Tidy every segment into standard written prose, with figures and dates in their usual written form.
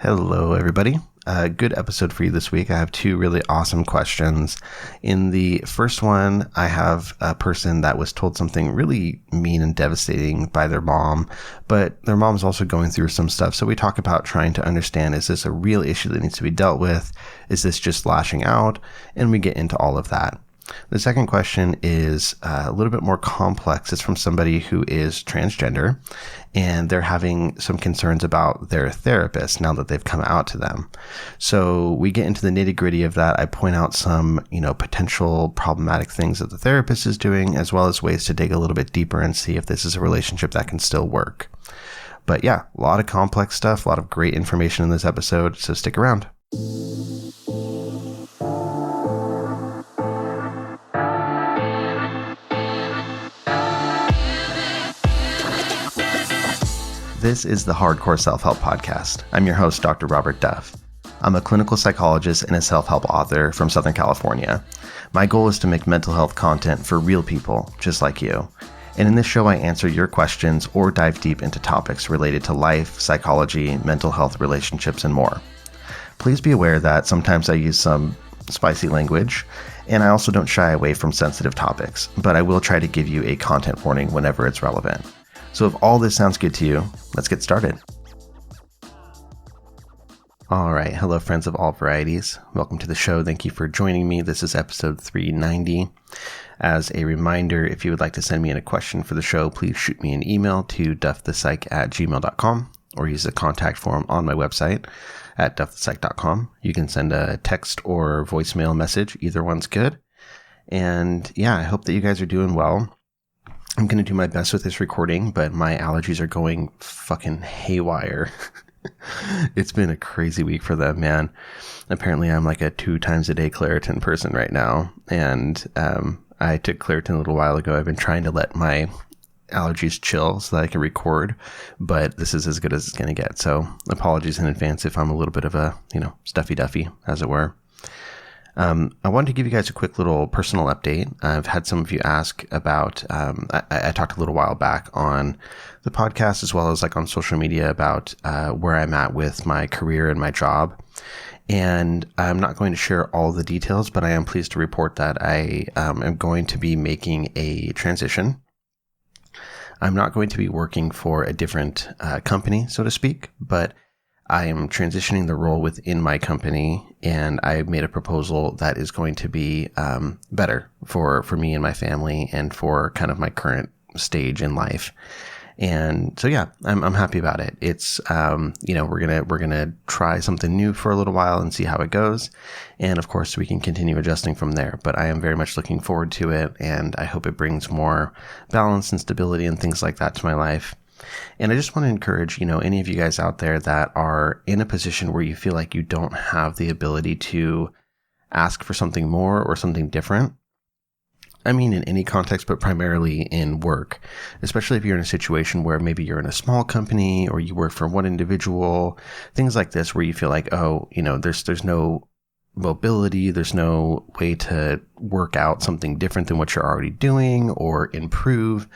Hello, everybody. Good episode for you this week. I have two really awesome questions. In the first one, I have a person that was told something really mean and devastating by their mom, but their mom's also going through some stuff. So we talk about trying to understand, is this a real issue that needs to be dealt with? Is this just lashing out? And we get into all of that. The second question is a little bit more complex. It's from somebody who is transgender, and they're having some concerns about their therapist now that they've come out to them. So we get into the nitty-gritty of that. I point out some, potential problematic things that the therapist is doing, as well as ways to dig a little bit deeper and see if this is a relationship that can still work. But yeah, a lot of complex stuff, a lot of great information in this episode, so stick around. This is the Hardcore Self-Help Podcast. I'm your host, Dr. Robert Duff. I'm a clinical psychologist and a self-help author from Southern California. My goal is to make mental health content for real people, just like you. And in this show, I answer your questions or dive deep into topics related to life, psychology, mental health, relationships, and more. Please be aware that sometimes I use some spicy language, and I also don't shy away from sensitive topics, but I will try to give you a content warning whenever it's relevant. So if all this sounds good to you, let's get started. All right. Hello, friends of all varieties. Welcome to the show. Thank you for joining me. This is episode 390. As a reminder, if you would like to send me in a question for the show, please shoot me an email to duffthepsych@gmail.com or use the contact form on my website at duffthepsych.com. You can send a text or voicemail message. Either one's good. And yeah, I hope that you guys are doing well. I'm going to do my best with this recording, but my allergies are going fucking haywire. It's been a crazy week for them, man. Apparently, I'm like a 2 times a day Claritin person right now. And I took Claritin a little while ago. I've been trying to let my allergies chill so that I can record, but this is as good as it's going to get. So apologies in advance if I'm a little bit of a, stuffy duffy, as it were. I wanted to give you guys a quick little personal update. I've had some of you ask about, I talked a little while back on the podcast as well as like on social media about where I'm at with my career and my job. And I'm not going to share all the details, but I am pleased to report that I am going to be making a transition. I'm not going to be working for a different company, so to speak, but I am transitioning the role within my company, and I made a proposal that is going to be better for me and my family and for kind of my current stage in life. And so, yeah, I'm happy about it. It's, we're gonna try something new for a little while and see how it goes. And of course, we can continue adjusting from there. But I am very much looking forward to it, and I hope it brings more balance and stability and things like that to my life. And I just want to encourage, any of you guys out there that are in a position where you feel like you don't have the ability to ask for something more or something different. I mean, in any context, but primarily in work, especially if you're in a situation where maybe you're in a small company or you work for one individual, things like this, where you feel like, there's no mobility, there's no way to work out something different than what you're already doing or improve.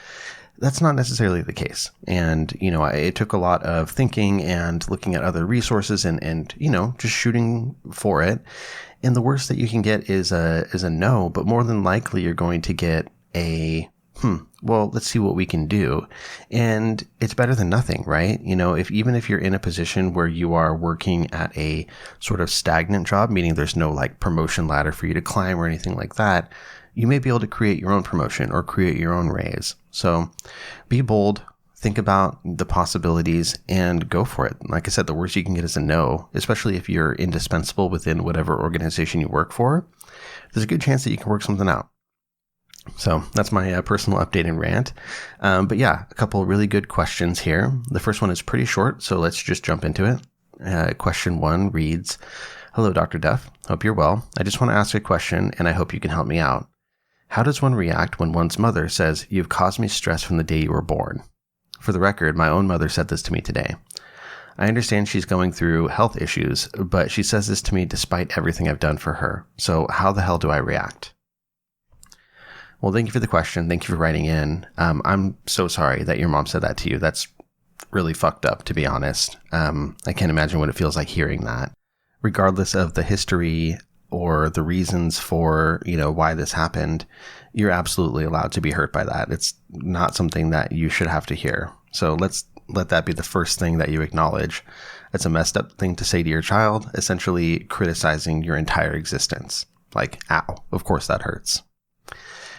That's not necessarily the case. And, it took a lot of thinking and looking at other resources and just shooting for it. And the worst that you can get is a no, but more than likely you're going to get a, well, let's see what we can do. And it's better than nothing, right? Even if you're in a position where you are working at a sort of stagnant job, meaning there's no like promotion ladder for you to climb or anything like that, you may be able to create your own promotion or create your own raise. So be bold, think about the possibilities, and go for it. Like I said, the worst you can get is a no, especially if you're indispensable within whatever organization you work for. There's a good chance that you can work something out. So that's my personal update and rant. But yeah, a couple of really good questions here. The first one is pretty short, so let's just jump into it. Question 1 reads, "Hello, Dr. Duff. Hope you're well. I just want to ask a question, and I hope you can help me out. How does one react when one's mother says, 'You've caused me stress from the day you were born'? For the record, my own mother said this to me today. I understand she's going through health issues, but she says this to me despite everything I've done for her. So how the hell do I react?" Well, thank you for the question. Thank you for writing in. I'm so sorry that your mom said that to you. That's really fucked up, to be honest. I can't imagine what it feels like hearing that. Regardless of the history or the reasons for, why this happened, you're absolutely allowed to be hurt by that. It's not something that you should have to hear. So let's let that be the first thing that you acknowledge. It's a messed up thing to say to your child, essentially criticizing your entire existence. Like, ow, of course that hurts.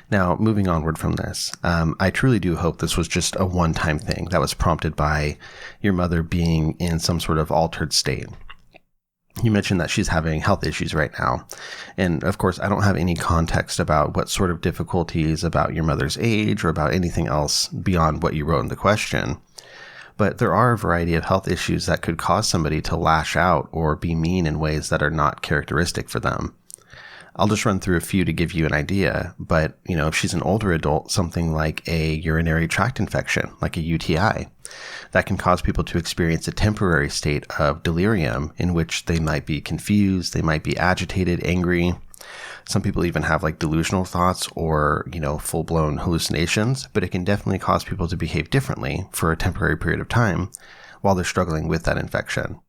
Now, moving onward from this, I truly do hope this was just a one-time thing that was prompted by your mother being in some sort of altered state. You mentioned that she's having health issues right now. And of course, I don't have any context about what sort of difficulties about your mother's age or about anything else beyond what you wrote in the question. But there are a variety of health issues that could cause somebody to lash out or be mean in ways that are not characteristic for them. I'll just run through a few to give you an idea, but, if she's an older adult, something like a urinary tract infection, like a UTI, that can cause people to experience a temporary state of delirium in which they might be confused, they might be agitated, angry. Some people even have like delusional thoughts or, full-blown hallucinations, but it can definitely cause people to behave differently for a temporary period of time while they're struggling with that infection.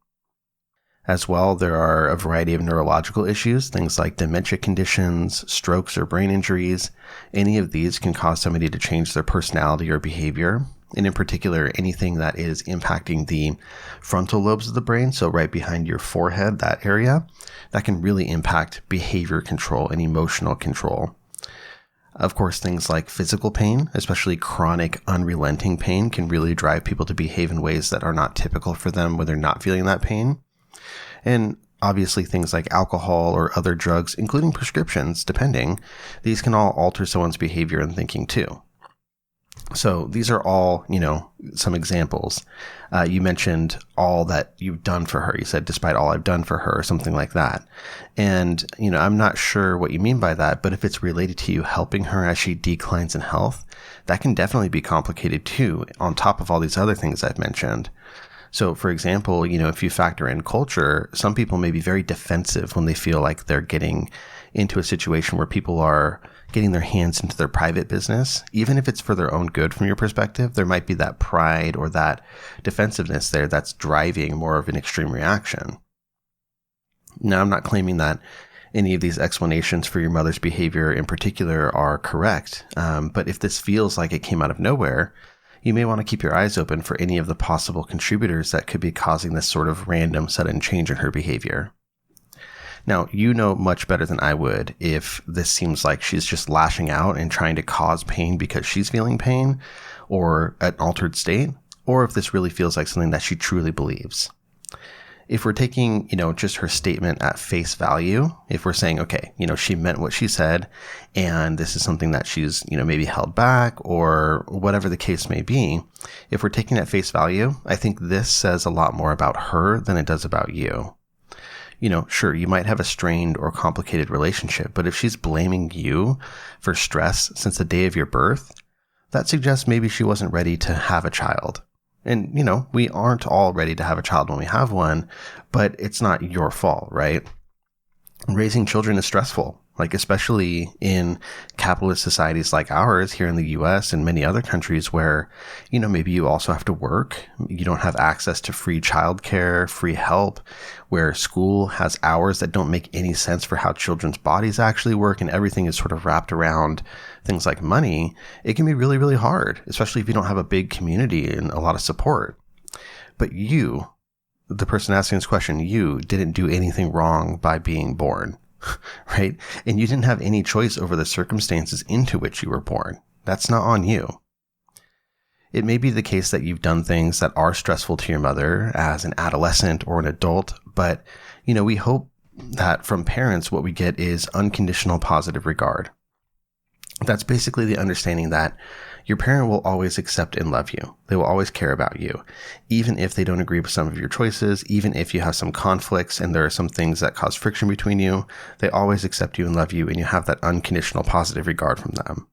As well, there are a variety of neurological issues, things like dementia conditions, strokes, or brain injuries. Any of these can cause somebody to change their personality or behavior. And in particular, anything that is impacting the frontal lobes of the brain, so right behind your forehead, that area, that can really impact behavior control and emotional control. Of course, things like physical pain, especially chronic, unrelenting pain, can really drive people to behave in ways that are not typical for them when they're not feeling that pain. And obviously things like alcohol or other drugs, including prescriptions, depending, these can all alter someone's behavior and thinking too. So these are all, some examples. You mentioned all that you've done for her. You said, despite all I've done for her, or something like that. And, I'm not sure what you mean by that, but if it's related to you helping her as she declines in health, that can definitely be complicated too, on top of all these other things I've mentioned. So, for example, if you factor in culture, some people may be very defensive when they feel like they're getting into a situation where people are getting their hands into their private business. Even if it's for their own good from your perspective, there might be that pride or that defensiveness there that's driving more of an extreme reaction. Now, I'm not claiming that any of these explanations for your mother's behavior in particular are correct, but if this feels like it came out of nowhere, you may want to keep your eyes open for any of the possible contributors that could be causing this sort of random sudden change in her behavior. Now, you know much better than I would if this seems like she's just lashing out and trying to cause pain because she's feeling pain or an altered state, or if this really feels like something that she truly believes. If we're taking, just her statement at face value, if we're saying, okay, she meant what she said, and this is something that she's, maybe held back or whatever the case may be, if we're taking at face value, I think this says a lot more about her than it does about you. Sure, you might have a strained or complicated relationship, but if she's blaming you for stress since the day of your birth, that suggests maybe she wasn't ready to have a child. And, we aren't all ready to have a child when we have one, but it's not your fault, right? Raising children is stressful, especially in capitalist societies like ours here in the US and many other countries where, maybe you also have to work. You don't have access to free childcare, free help, where school has hours that don't make any sense for how children's bodies actually work, and everything is sort of wrapped around things like money. It can be really, really hard, especially if you don't have a big community and a lot of support. But you, the person asking this question, you didn't do anything wrong by being born, right? And you didn't have any choice over the circumstances into which you were born. That's not on you. It may be the case that you've done things that are stressful to your mother as an adolescent or an adult, but, we hope that from parents, what we get is unconditional positive regard. That's basically the understanding that your parent will always accept and love you. They will always care about you, even if they don't agree with some of your choices, even if you have some conflicts and there are some things that cause friction between you. They always accept you and love you, and you have that unconditional positive regard from them.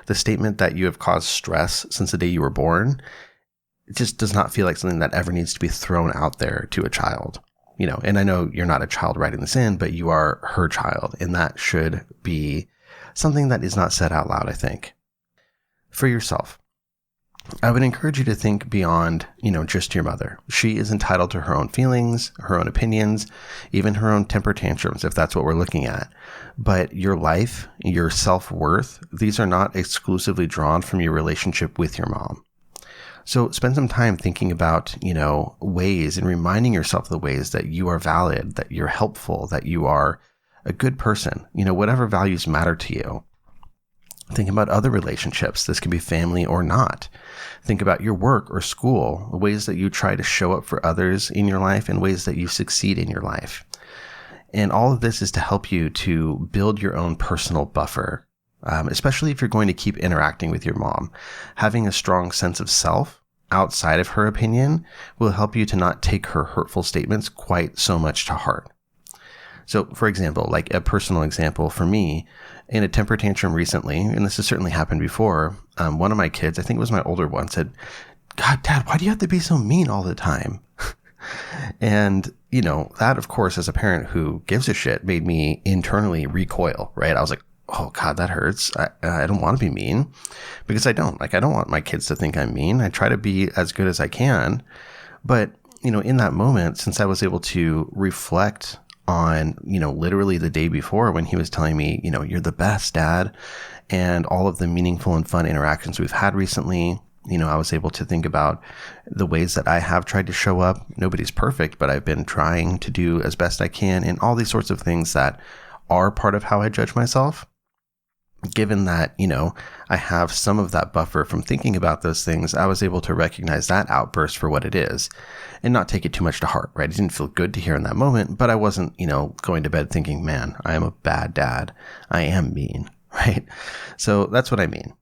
The statement that you have caused stress since the day you were born, it just does not feel like something that ever needs to be thrown out there to a child. And I know you're not a child writing this in, but you are her child, and that should be something that is not said out loud, I think. For yourself, I would encourage you to think beyond, just your mother. She is entitled to her own feelings, her own opinions, even her own temper tantrums, if that's what we're looking at. But your life, your self-worth, these are not exclusively drawn from your relationship with your mom. So spend some time thinking about, ways and reminding yourself of the ways that you are valid, that you're helpful, that you are a good person, whatever values matter to you. Think about other relationships. This can be family or not. Think about your work or school, the ways that you try to show up for others in your life and ways that you succeed in your life. And all of this is to help you to build your own personal buffer, especially if you're going to keep interacting with your mom. Having a strong sense of self outside of her opinion will help you to not take her hurtful statements quite so much to heart. So, for example, like a personal example for me, in a temper tantrum recently, and this has certainly happened before, one of my kids, I think it was my older one, said, "God, Dad, why do you have to be so mean all the time?" And, that, of course, as a parent who gives a shit, made me internally recoil, right? I was like, oh, God, that hurts. I don't want to be mean, because I don't want my kids to think I'm mean. I try to be as good as I can. But, in that moment, since I was able to reflect on, literally the day before when he was telling me, "You're the best, Dad," and all of the meaningful and fun interactions we've had recently, I was able to think about the ways that I have tried to show up. Nobody's perfect, but I've been trying to do as best I can, and all these sorts of things that are part of how I judge myself. Given that, I have some of that buffer from thinking about those things, I was able to recognize that outburst for what it is and not take it too much to heart, right? It didn't feel good to hear in that moment, but I wasn't, going to bed thinking, man, I am a bad dad. I am mean, right? So that's what I mean.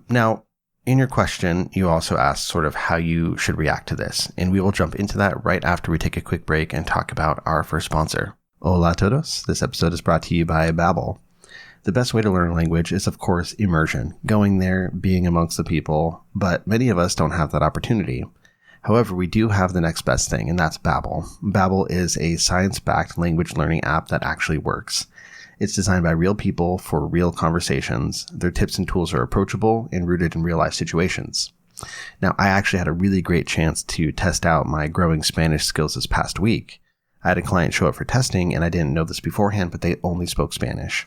Now, in your question, you also asked sort of how you should react to this, and we will jump into that right after we take a quick break and talk about our first sponsor. Hola a todos. This episode is brought to you by Babbel. The best way to learn a language is, of course, immersion, going there, being amongst the people, but many of us don't have that opportunity. However, we do have the next best thing, and that's Babbel. Babbel is a science-backed language learning app that actually works. It's designed by real people for real conversations. Their tips and tools are approachable and rooted in real-life situations. Now, I actually had a really great chance to test out my growing Spanish skills this past week. I had a client show up for testing, and I didn't know this beforehand, but they only spoke Spanish.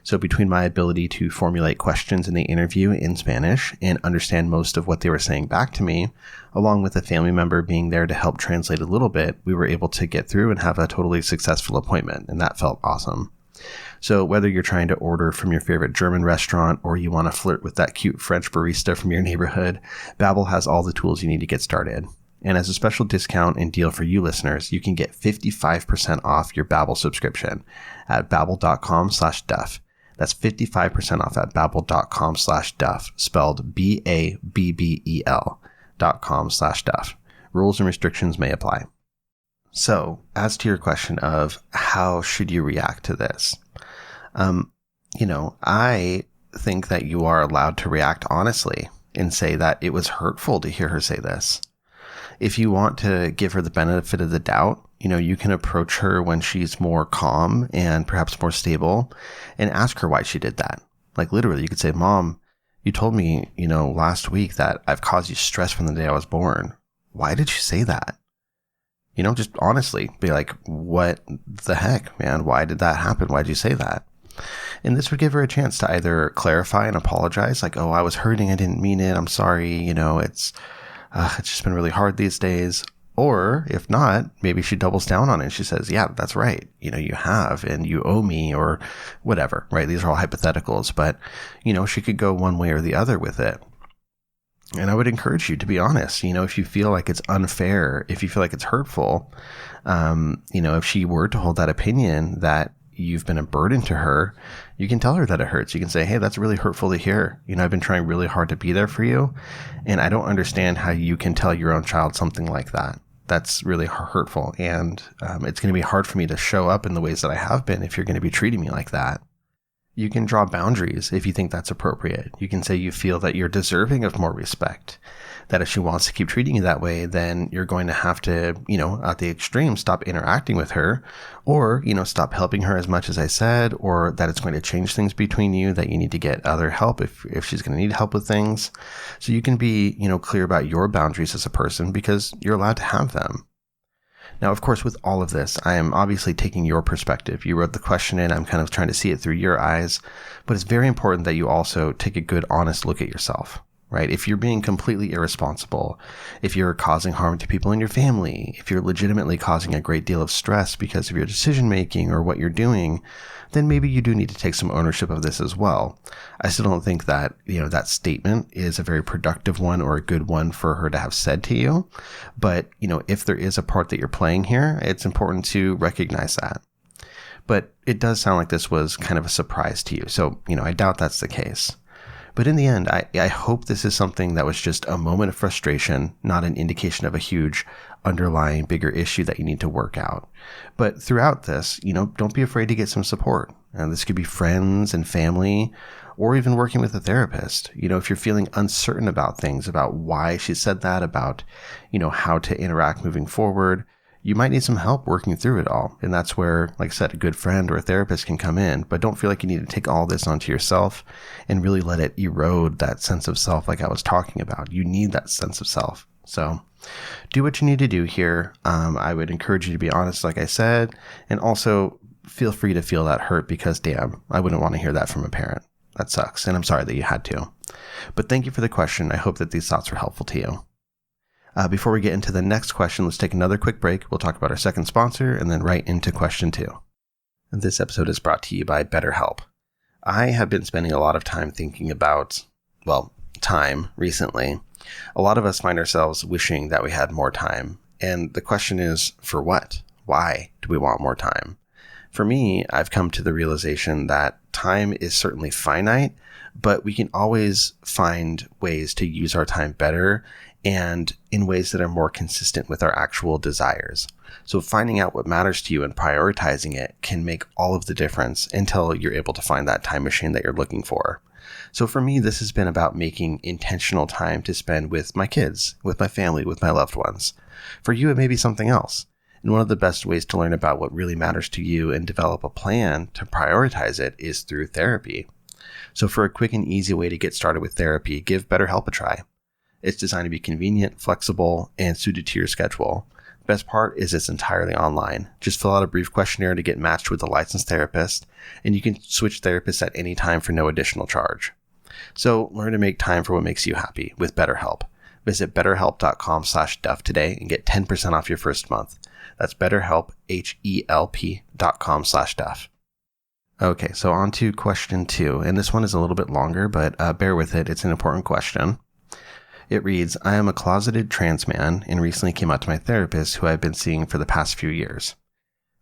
So between my ability to formulate questions in the interview in Spanish and understand most of what they were saying back to me, along with a family member being there to help translate a little bit, we were able to get through and have a totally successful appointment, and that felt awesome. So whether you're trying to order from your favorite German restaurant or you want to flirt with that cute French barista from your neighborhood, Babbel has all the tools you need to get started. And as a special discount and deal for you listeners, you can get 55% off your Babbel subscription at babbel.com/duff. That's 55% off at babbel.com/duff, spelled BABBEL.com/duff. Rules and restrictions may apply. So, as to your question of how should you react to this? I think that you are allowed to react honestly and say that it was hurtful to hear her say this. If you want to give her the benefit of the doubt, you can approach her when she's more calm and perhaps more stable and ask her why she did that. Like literally, you could say, "Mom, you told me, last week that I've caused you stress from the day I was born. Why did you say that?" Just honestly be like, "What the heck, man? Why did that happen? Why did you say that?" And this would give her a chance to either clarify and apologize, like, "Oh, I was hurting. I didn't mean it. I'm sorry. It's just been really hard these days." Or if not, maybe she doubles down on it. She says, "Yeah, that's right. You have, and you owe me," or whatever, right? These are all hypotheticals, but, she could go one way or the other with it. And I would encourage you to be honest. If you feel like it's unfair, if you feel like it's hurtful, if she were to hold that opinion that you've been a burden to her, you can tell her that it hurts. You can say, "Hey, that's really hurtful to hear. I've been trying really hard to be there for you, and I don't understand how you can tell your own child something like that. That's really hurtful, and it's going to be hard for me to show up in the ways that I have been if you're going to be treating me like that." You can draw boundaries if you think that's appropriate. You can say you feel that you're deserving of more respect, that if she wants to keep treating you that way, then you're going to have to, at the extreme, stop interacting with her, or, stop helping her as much as I said, or that it's going to change things between you, that you need to get other help if she's going to need help with things. So you can be, clear about your boundaries as a person because you're allowed to have them. Now, of course, with all of this, I am obviously taking your perspective. You wrote the question in. I'm kind of trying to see it through your eyes. But it's very important that you also take a good, honest look at yourself, right? If you're being completely irresponsible, if you're causing harm to people in your family, if you're legitimately causing a great deal of stress because of your decision making or what you're doing, then maybe you do need to take some ownership of this as well. I still don't think that, that statement is a very productive one or a good one for her to have said to you. But, if there is a part that you're playing here, it's important to recognize that. But it does sound like this was kind of a surprise to you. So, I doubt that's the case. But in the end, I hope this is something that was just a moment of frustration, not an indication of a huge underlying bigger issue that you need to work out. But throughout this, don't be afraid to get some support. This could be friends and family, or even working with a therapist. If you're feeling uncertain about things, about why she said that, about, how to interact moving forward, you might need some help working through it all. And that's where, like I said, a good friend or a therapist can come in. But don't feel like you need to take all this onto yourself and really let it erode that sense of self like I was talking about. You need that sense of self. So do what you need to do here. I would encourage you to be honest, like I said, and also feel free to feel that hurt because, damn, I wouldn't want to hear that from a parent. That sucks. And I'm sorry that you had to. But thank you for the question. I hope that these thoughts were helpful to you. Before we get into the next question, let's take another quick break. We'll talk about our second sponsor and then right into question 2. This episode is brought to you by BetterHelp. I have been spending a lot of time thinking about, time recently. A lot of us find ourselves wishing that we had more time. And the question is, for what? Why do we want more time? For me, I've come to the realization that time is certainly finite, but we can always find ways to use our time better and in ways that are more consistent with our actual desires. So finding out what matters to you and prioritizing it can make all of the difference until you're able to find that time machine that you're looking for. So for me, this has been about making intentional time to spend with my kids, with my family, with my loved ones. For you, it may be something else. And one of the best ways to learn about what really matters to you and develop a plan to prioritize it is through therapy. So for a quick and easy way to get started with therapy, give BetterHelp a try. It's designed to be convenient, flexible, and suited to your schedule. The best part is it's entirely online. Just fill out a brief questionnaire to get matched with a licensed therapist, and you can switch therapists at any time for no additional charge. So learn to make time for what makes you happy with BetterHelp. Visit betterhelp.com/duff today and get 10% off your first month. That's BetterHelp, HELP.com/duff. Okay, so on to question 2, and this one is a little bit longer, but bear with it. It's an important question. It reads, I am a closeted trans man and recently came out to my therapist who I've been seeing for the past few years.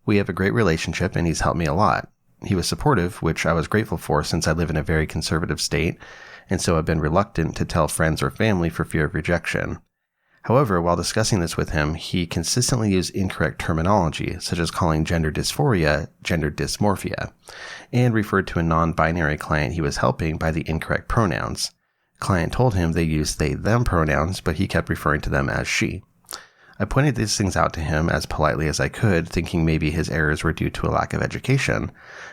We have a great relationship and he's helped me a lot. He was supportive, which I was grateful for since I live in a very conservative state, and so I've been reluctant to tell friends or family for fear of rejection. However, while discussing this with him, he consistently used incorrect terminology, such as calling gender dysphoria gender dysmorphia, and referred to a non-binary client he was helping by the incorrect pronouns. Client told him they used they/them pronouns, but he kept referring to them as she. I pointed these things out to him as politely as I could, thinking maybe his errors were due to a lack of education,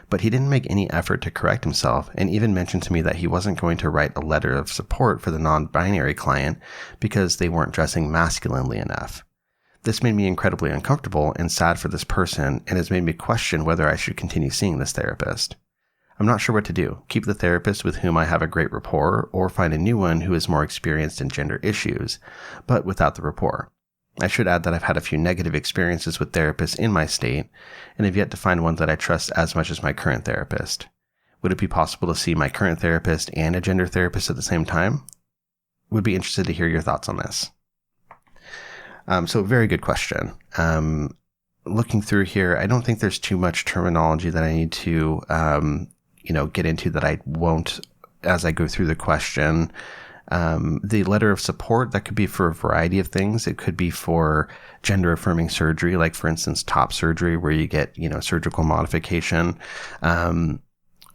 but he didn't make any effort to correct himself and even mentioned to me that he wasn't going to write a letter of support for the non-binary client because they weren't dressing masculinely enough. This made me incredibly uncomfortable and sad for this person and has made me question whether I should continue seeing this therapist. I'm not sure what to do. Keep the therapist with whom I have a great rapport or find a new one who is more experienced in gender issues, but without the rapport. I should add that I've had a few negative experiences with therapists in my state and have yet to find one that I trust as much as my current therapist. Would it be possible to see my current therapist and a gender therapist at the same time? Would be interested to hear your thoughts on this. So very good question. Looking through here, I don't think there's too much terminology that I need to get into that I won't as I go through the question. The letter of support, that could be for a variety of things. It could be for gender affirming surgery, like for instance, top surgery where you get, surgical modification.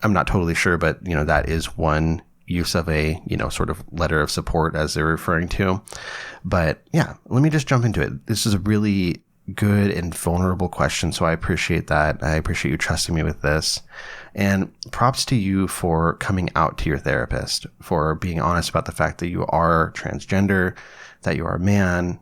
I'm not totally sure, but, that is one use of a, sort of letter of support as they're referring to. But yeah, let me just jump into it. This is a really good and vulnerable question. So I appreciate that. I appreciate you trusting me with this. And props to you for coming out to your therapist, for being honest about the fact that you are transgender, that you are a man.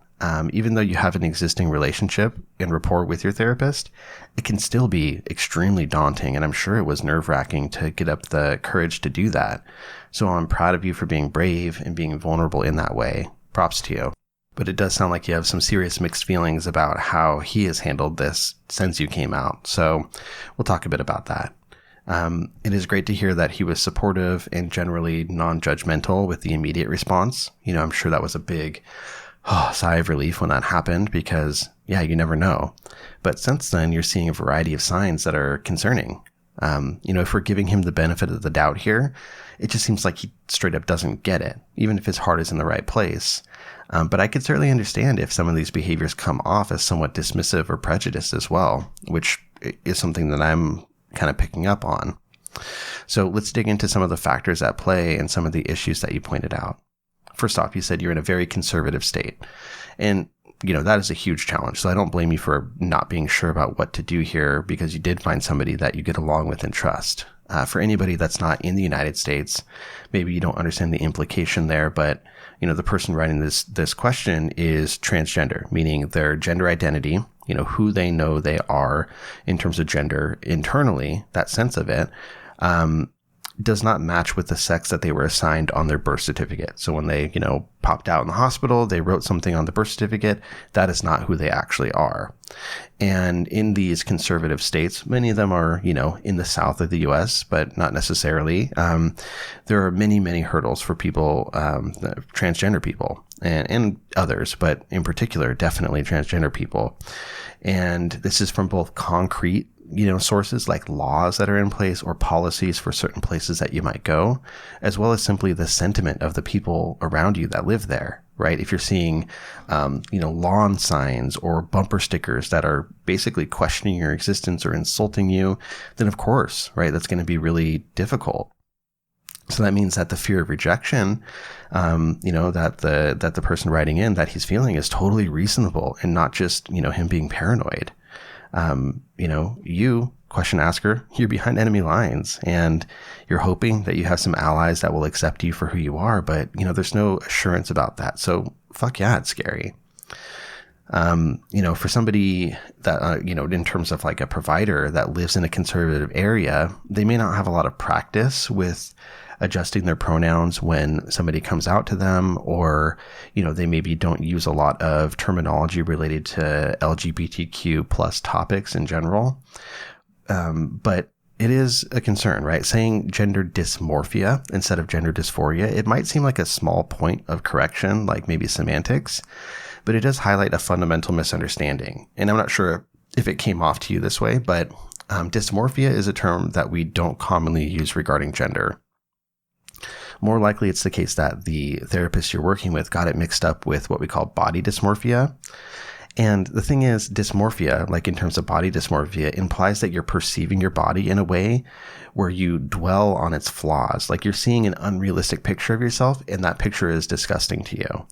Even though you have an existing relationship and rapport with your therapist, it can still be extremely daunting. And I'm sure it was nerve-wracking to get up the courage to do that. So I'm proud of you for being brave and being vulnerable in that way. Props to you. But it does sound like you have some serious mixed feelings about how he has handled this since you came out. So we'll talk a bit about that. It is great to hear that he was supportive and generally non-judgmental with the immediate response. I'm sure that was a big sigh of relief when that happened because, yeah, you never know. But since then, you're seeing a variety of signs that are concerning. If we're giving him the benefit of the doubt here, it just seems like he straight up doesn't get it, even if his heart is in the right place. But I could certainly understand if some of these behaviors come off as somewhat dismissive or prejudiced as well, which is something that I'm kind of picking up on. So let's dig into some of the factors at play and some of the issues that you pointed out. First off, you said you're in a very conservative state. And, that is a huge challenge. So I don't blame you for not being sure about what to do here because you did find somebody that you get along with and trust. For anybody that's not in the United States, maybe you don't understand the implication there, but, the person writing this question is transgender, meaning their gender identity, who they know they are in terms of gender internally, that sense of it, does not match with the sex that they were assigned on their birth certificate. So when they, popped out in the hospital, they wrote something on the birth certificate. That is not who they actually are. And in these conservative states, many of them are, in the south of the US, but not necessarily. There are many, many hurdles for people, transgender people and others, but in particular, definitely transgender people. And this is from both concrete sources like laws that are in place or policies for certain places that you might go, as well as simply the sentiment of the people around you that live there, right? If you're seeing, lawn signs or bumper stickers that are basically questioning your existence or insulting you, then of course, right, that's going to be really difficult. So that means that the fear of rejection, that the person writing in that he's feeling is totally reasonable and not just, him being paranoid. You, question asker, you're behind enemy lines and you're hoping that you have some allies that will accept you for who you are. But, there's no assurance about that. So fuck yeah, it's scary. For somebody that, in terms of like a provider that lives in a conservative area, they may not have a lot of practice with adjusting their pronouns when somebody comes out to them, or, they maybe don't use a lot of terminology related to LGBTQ plus topics in general. But it is a concern, right? Saying gender dysmorphia instead of gender dysphoria, it might seem like a small point of correction, like maybe semantics, but it does highlight a fundamental misunderstanding. And I'm not sure if it came off to you this way, but dysmorphia is a term that we don't commonly use regarding gender. More likely, it's the case that the therapist you're working with got it mixed up with what we call body dysmorphia. And the thing is, dysmorphia, like in terms of body dysmorphia, implies that you're perceiving your body in a way where you dwell on its flaws. Like you're seeing an unrealistic picture of yourself, and that picture is disgusting to you.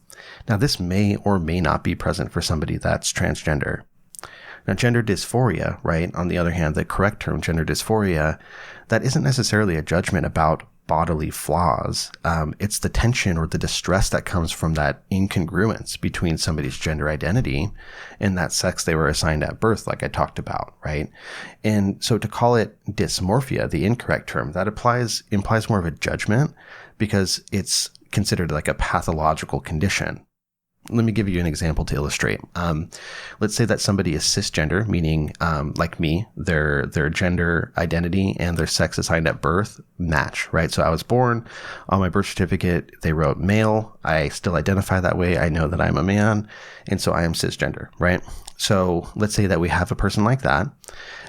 Now, this may or may not be present for somebody that's transgender. Now, gender dysphoria, right, on the other hand, the correct term, gender dysphoria, that isn't necessarily a judgment about bodily flaws. It's the tension or the distress that comes from that incongruence between somebody's gender identity and that sex they were assigned at birth, like I talked about, right? And so to call it dysmorphia, the incorrect term, that implies more of a judgment because it's considered like a pathological condition. Let me give you an example to illustrate. Let's say that somebody is cisgender, meaning like me, their gender identity and their sex assigned at birth match, right? So I was born on my birth certificate, they wrote male. I still identify that way. I know that I'm a man. And so I am cisgender, right? So let's say that we have a person like that,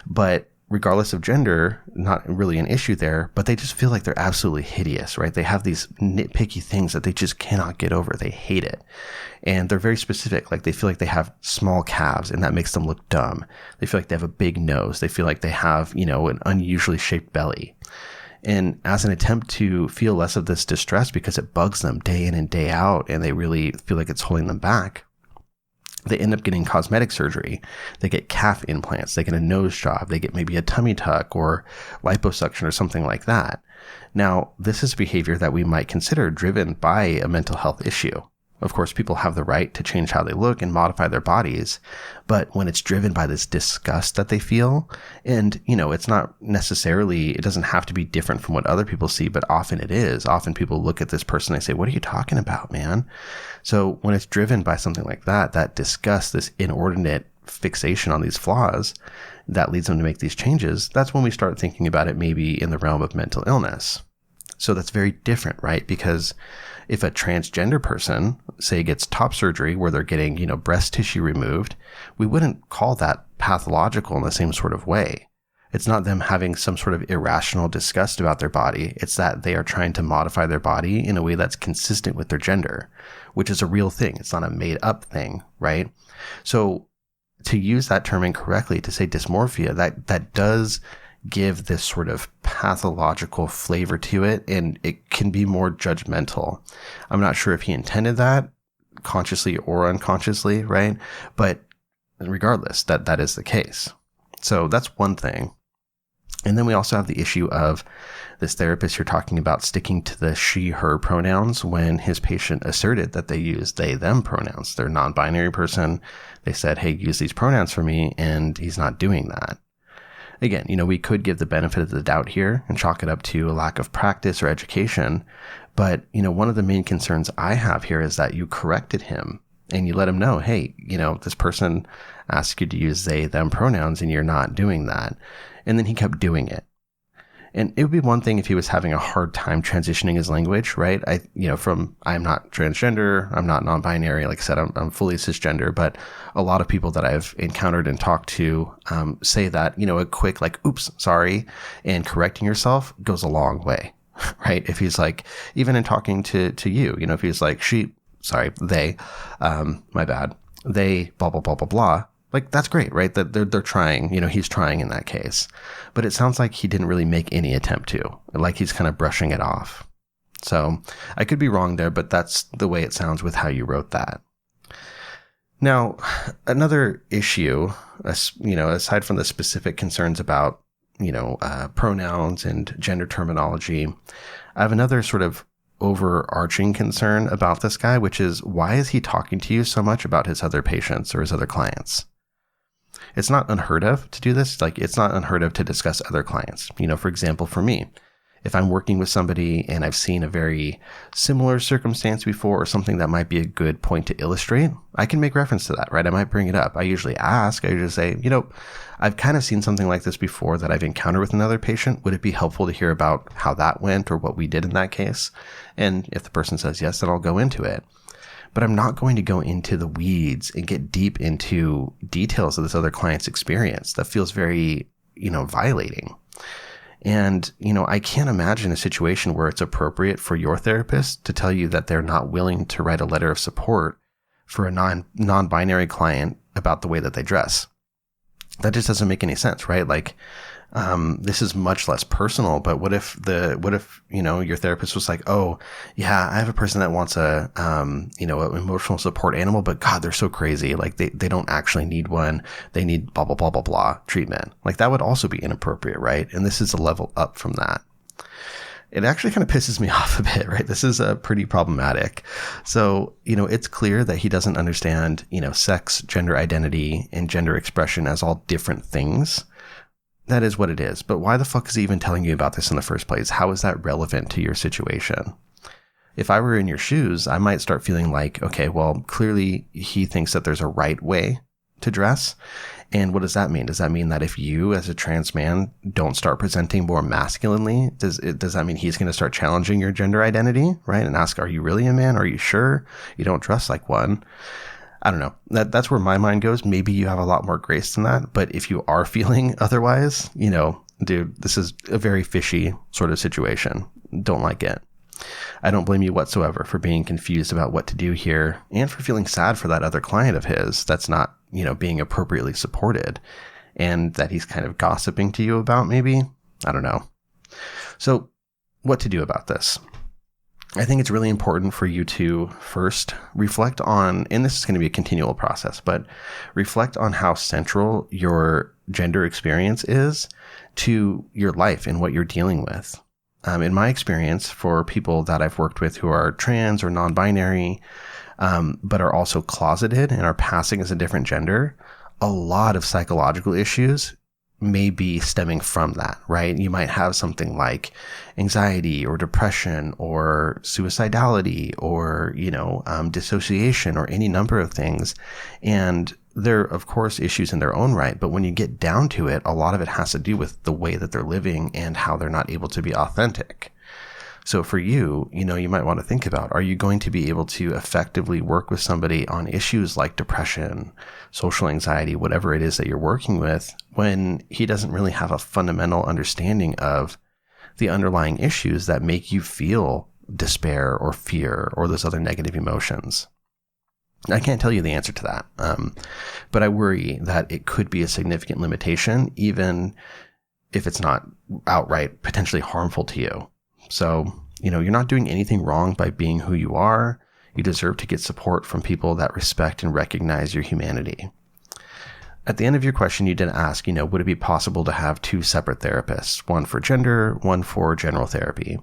but regardless of gender, not really an issue there, but they just feel like they're absolutely hideous, right? They have these nitpicky things that they just cannot get over. They hate it. And they're very specific. Like they feel like they have small calves and that makes them look dumb. They feel like they have a big nose. They feel like they have, an unusually shaped belly. And as an attempt to feel less of this distress because it bugs them day in and day out, and they really feel like it's holding them back, they end up getting cosmetic surgery. They get calf implants, they get a nose job, they get maybe a tummy tuck or liposuction or something like that. Now, this is behavior that we might consider driven by a mental health issue. Of course, people have the right to change how they look and modify their bodies, but when it's driven by this disgust that they feel, and, it's not necessarily, it doesn't have to be different from what other people see, but often it is. Often people look at this person and they say, what are you talking about, man? So when it's driven by something like that disgust, this inordinate fixation on these flaws that leads them to make these changes, that's when we start thinking about it maybe in the realm of mental illness. So that's very different, right? Because if a transgender person, say, gets top surgery where they're getting, breast tissue removed, we wouldn't call that pathological in the same sort of way. It's not them having some sort of irrational disgust about their body. It's that they are trying to modify their body in a way that's consistent with their gender, which is a real thing. It's not a made up thing, right? So to use that term incorrectly, to say dysmorphia, that does give this sort of pathological flavor to it, and it can be more judgmental. I'm not sure if he intended that consciously or unconsciously, right? But regardless, that is the case. So that's one thing. And then we also have the issue of this therapist you're talking about sticking to the she, her pronouns when his patient asserted that they use they, them pronouns. They're a non-binary person. They said, hey, use these pronouns for me, and he's not doing that. Again, we could give the benefit of the doubt here and chalk it up to a lack of practice or education. But, one of the main concerns I have here is that you corrected him and you let him know, hey, this person asked you to use they, them pronouns and you're not doing that. And then he kept doing it. And it would be one thing if he was having a hard time transitioning his language, right? I'm not transgender, I'm not non-binary. Like I said, I'm fully cisgender, but a lot of people that I've encountered and talked to say that, a quick oops, sorry, and correcting yourself goes a long way, right? If he's like, even in talking to you, if he's like, they, my bad, they, blah, blah, blah, blah, blah. That's great, right? That they're trying, he's trying in that case. But it sounds like he didn't really make any attempt to, like he's kind of brushing it off. So I could be wrong there, but that's the way it sounds with how you wrote that. Now, another issue, aside from the specific concerns about, pronouns and gender terminology, I have another sort of overarching concern about this guy, which is, why is he talking to you so much about his other patients or his other clients? It's not unheard of to do this. It's not unheard of to discuss other clients. For example, for me, if I'm working with somebody and I've seen a very similar circumstance before or something that might be a good point to illustrate, I can make reference to that, right? I might bring it up. I usually ask, I usually say, I've kind of seen something like this before that I've encountered with another patient. Would it be helpful to hear about how that went or what we did in that case? And if the person says yes, then I'll go into it. But I'm not going to go into the weeds and get deep into details of this other client's experience. That feels very, violating. And, I can't imagine a situation where it's appropriate for your therapist to tell you that they're not willing to write a letter of support for a non-binary client about the way that they dress. That just doesn't make any sense, right? This is much less personal, but what if your therapist was like, oh yeah, I have a person that wants an emotional support animal, but God, they're so crazy. They don't actually need one. They need blah, blah, blah, blah, blah treatment. That would also be inappropriate, right? And this is a level up from that. It actually kind of pisses me off a bit, right? This is pretty problematic. So, it's clear that he doesn't understand, sex, gender identity, and gender expression as all different things. That is what it is. But why the fuck is he even telling you about this in the first place? How is that relevant to your situation? If I were in your shoes, I might start feeling like, okay, well, clearly he thinks that there's a right way to dress. And what does that mean? Does that mean that if you as a trans man don't start presenting more masculinely, does that mean he's going to start challenging your gender identity, right? And ask, are you really a man? Are you sure you don't dress like one? I don't know. That's where my mind goes. Maybe you have a lot more grace than that. But if you are feeling otherwise, dude, this is a very fishy sort of situation. Don't like it. I don't blame you whatsoever for being confused about what to do here and for feeling sad for that other client of his that's not, being appropriately supported and that he's kind of gossiping to you about maybe. I don't know. So what to do about this. I think it's really important for you to first reflect on, and this is going to be a continual process, but reflect on how central your gender experience is to your life and what you're dealing with. In my experience, for people that I've worked with who are trans or non-binary, but are also closeted and are passing as a different gender, a lot of psychological issues may be stemming from that, right? You might have something like anxiety or depression or suicidality or, dissociation or any number of things. And they're, of course, issues in their own right. But when you get down to it, a lot of it has to do with the way that they're living and how they're not able to be authentic. So for you, you might want to think about, are you going to be able to effectively work with somebody on issues like depression, social anxiety, whatever it is that you're working with, when he doesn't really have a fundamental understanding of the underlying issues that make you feel despair or fear or those other negative emotions? I can't tell you the answer to that, but I worry that it could be a significant limitation, even if it's not outright potentially harmful to you. So, you're not doing anything wrong by being who you are. You deserve to get support from people that respect and recognize your humanity. At the end of your question, you did ask, would it be possible to have two separate therapists, one for gender, one for general therapy?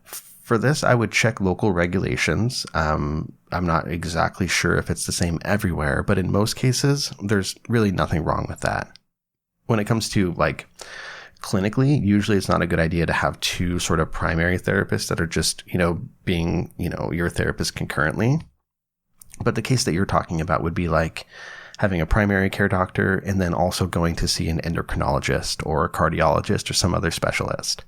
For this, I would check local regulations. I'm not exactly sure if it's the same everywhere, but in most cases, there's really nothing wrong with that. When it comes to clinically, usually it's not a good idea to have two sort of primary therapists that are just, being, your therapist concurrently. But the case that you're talking about would be like having a primary care doctor and then also going to see an endocrinologist or a cardiologist or some other specialist.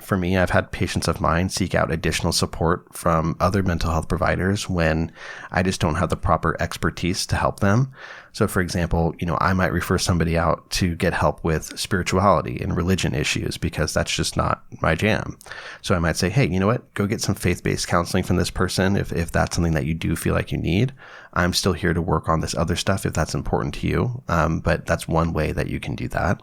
For me, I've had patients of mine seek out additional support from other mental health providers when I just don't have the proper expertise to help them. So for example, I might refer somebody out to get help with spirituality and religion issues because that's just not my jam. So I might say, hey, you know what? Go get some faith-based counseling from this person if that's something that you do feel like you need. I'm still here to work on this other stuff if that's important to you. But that's one way that you can do that.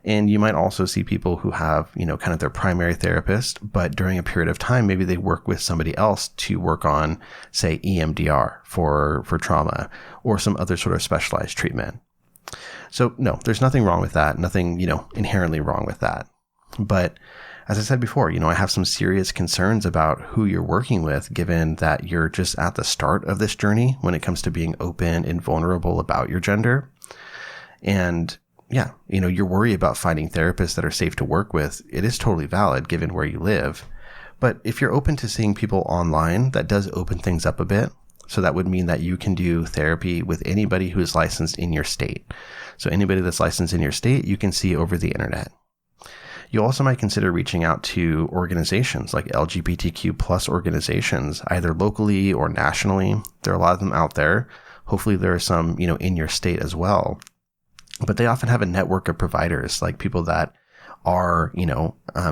And you might also see people who have, kind of their primary therapist, but during a period of time, maybe they work with somebody else to work on, say, EMDR for trauma or some other sort of specialized treatment. So no, there's nothing wrong with that. Nothing, inherently wrong with that. But as I said before, I have some serious concerns about who you're working with, given that you're just at the start of this journey when it comes to being open and vulnerable about your gender. And yeah, your worry about finding therapists that are safe to work with, it is totally valid given where you live. But if you're open to seeing people online, that does open things up a bit. So that would mean that you can do therapy with anybody who is licensed in your state. So anybody that's licensed in your state, you can see over the internet. You also might consider reaching out to organizations like LGBTQ plus organizations, either locally or nationally. There are a lot of them out there. Hopefully there are some, in your state as well. But they often have a network of providers, like people that are,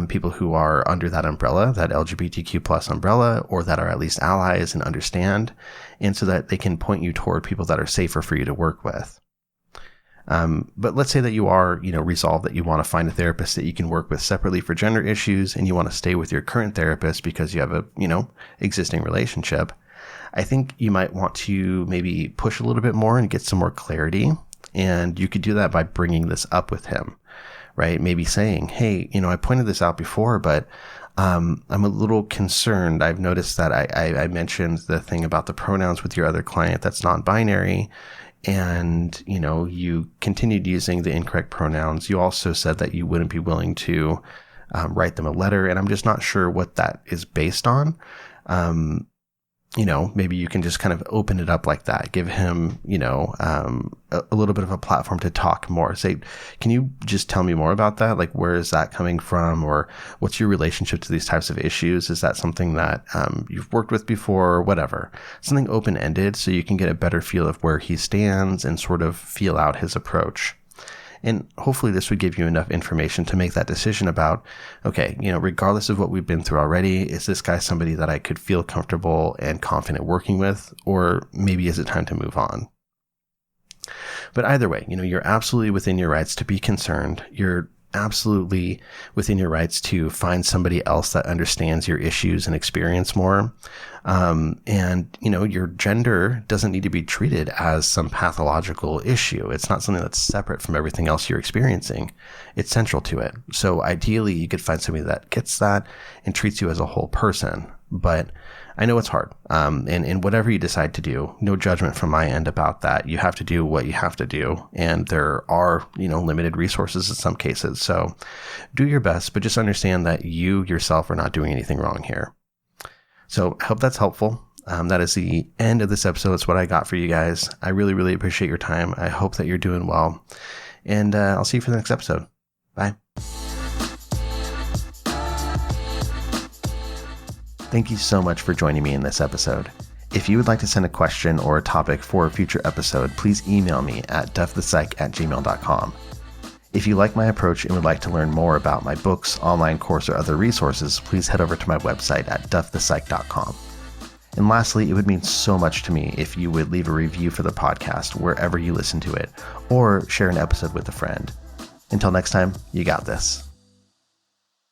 people who are under that umbrella, that LGBTQ plus umbrella, or that are at least allies and understand, and so that they can point you toward people that are safer for you to work with. But let's say that you are, resolved that you want to find a therapist that you can work with separately for gender issues, and you want to stay with your current therapist because you have a, existing relationship. I think you might want to maybe push a little bit more and get some more clarity. And you could do that by bringing this up with him, right? Maybe saying, hey, I pointed this out before, but I'm a little concerned. I've noticed that I mentioned the thing about the pronouns with your other client that's non-binary, and, you continued using the incorrect pronouns. You also said that you wouldn't be willing to write them a letter, and I'm just not sure what that is based on. Maybe you can just kind of open it up like that. Give him, a little bit of a platform to talk more. Say, can you just tell me more about that? Like, where is that coming from? Or what's your relationship to these types of issues? Is that something that you've worked with before or whatever? Something open-ended so you can get a better feel of where he stands and sort of feel out his approach. And hopefully this would give you enough information to make that decision about, okay, regardless of what we've been through already, is this guy somebody that I could feel comfortable and confident working with? Or maybe is it time to move on? But either way, you're absolutely within your rights to be concerned. You're absolutely within your rights to find somebody else that understands your issues and experience more. And, your gender doesn't need to be treated as some pathological issue. It's not something that's separate from everything else you're experiencing. It's central to it. So ideally, you could find somebody that gets that and treats you as a whole person. But I know it's hard. And whatever you decide to do, no judgment from my end about that. You have to do what you have to do. And there are, limited resources in some cases. So do your best, but just understand that you yourself are not doing anything wrong here. So I hope that's helpful. That is the end of this episode. It's what I got for you guys. I really, really appreciate your time. I hope that you're doing well. And I'll see you for the next episode. Bye. Thank you so much for joining me in this episode. If you would like to send a question or a topic for a future episode, please email me at duffthepsych@gmail.com. If you like my approach and would like to learn more about my books, online course, or other resources, please head over to my website at duffthepsych.com. And lastly, it would mean so much to me if you would leave a review for the podcast wherever you listen to it, or share an episode with a friend. Until next time, you got this.